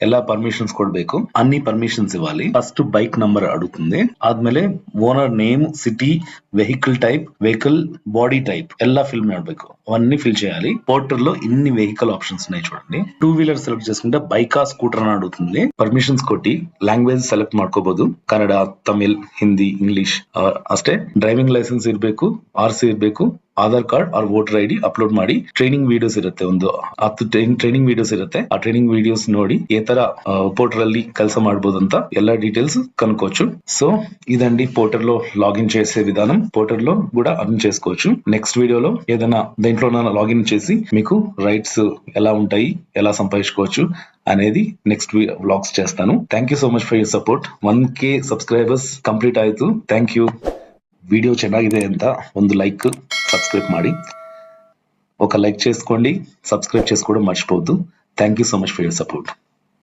ಎಲ್ಲ ಪರ್ಮಿಷನ್ಸ್ ಕೊಡ್ಬೇಕು. ಅನ್ನಿ ಪರ್ಮಿಷನ್ಸ್ ಇవ్వాలి. ಫಸ್ಟ್ ಬೈಕ್ ನಂಬರ್ ಅಡುಗುತ್ತೆ, ಆದ್ಮೇಲೆ owner name, city, vehicle type, vehicle body type ಎಲ್ಲ ఫిల్ ಮಾಡಬೇಕು. అవన్నీ ఫిల్ చేయాలి. పోర్టల్ లో ఇన్ని వెహికల్ ఆప్షన్స్ ఉన్నాయి చూడండి. 2 వీలర్ సెలెక్ట్ చేసుకుంటే బైకా స్కూటర్ అని అడుగుతుంది. పర్మిషన్స్ కొట్టి లాంగ్వేజ్ ಸೆಲೆಕ್ಟ್ ಮಾಡ್ಕೋಬಹುದು. ಕನ್ನಡ, ತಮಿಳ್, ಹಿಂದಿ, ಇಂಗ್ಲಿಷ್ ಅಷ್ಟೇ. ಡ್ರೈವಿಂಗ್ ಲೈಸೆನ್ಸ್ ಇರಬೇಕು, RC ಇರಬೇಕು, Aadhaar card or voter ID upload ಮಾಡಿ. ಟ್ರೈನಿಂಗ್ ವಿಡಿಯೋಸ್ ಇರುತ್ತೆ, ಒಂದು 10 ಟ್ರೈನಿಂಗ್ ವಿಡಿಯೋಸ್ ಇರುತ್ತೆ. ಆ ಟ್ರೈನಿಂಗ್ ವಿಡಿಯೋಸ್ ನೋಡಿ ఏ ತರ పోర్టల్ ಅಲ್ಲಿ ಕೆಲಸ ಮಾಡಬಹುದು ಅಂತ ಎಲ್ಲ డీటెయిల్స్ కనుక్కోవచ్చు. సో ఇదండి పోర్టల్ లో లాగిన్ చేసే విధానం. పోర్టల్ లో కూడా అర్న్ చేసుకోవచ్చు. నెక్స్ట్ వీడియోలో ఏదైనా దేంట్లో లాగిన్ చేసి మీకు రైట్స్ ఎలా ఉంటాయి, ఎలా సంపాదించుకోవచ్చు అనేది ನೆಕ್ಸ್ಟ್ ವ್ಲಾಗ್ಸ್ చేస్తాను. Thank you so much for your support. 1K subscribers complete ಆಯ್ತು. Thank you. ವಿಡಿಯೋ ಚೆನ್ನಾಗಿದೆ ಅಂತ ಒಂದು ಲೈಕ್, సబ్స్క్రైబ్ ಮಾಡಿ. ఒక లైక్ చేసుకోండి, సబ్స్క్రైబ్ చేసుకోవడం మర్చిపోవద్దు. Thank you so much for your support.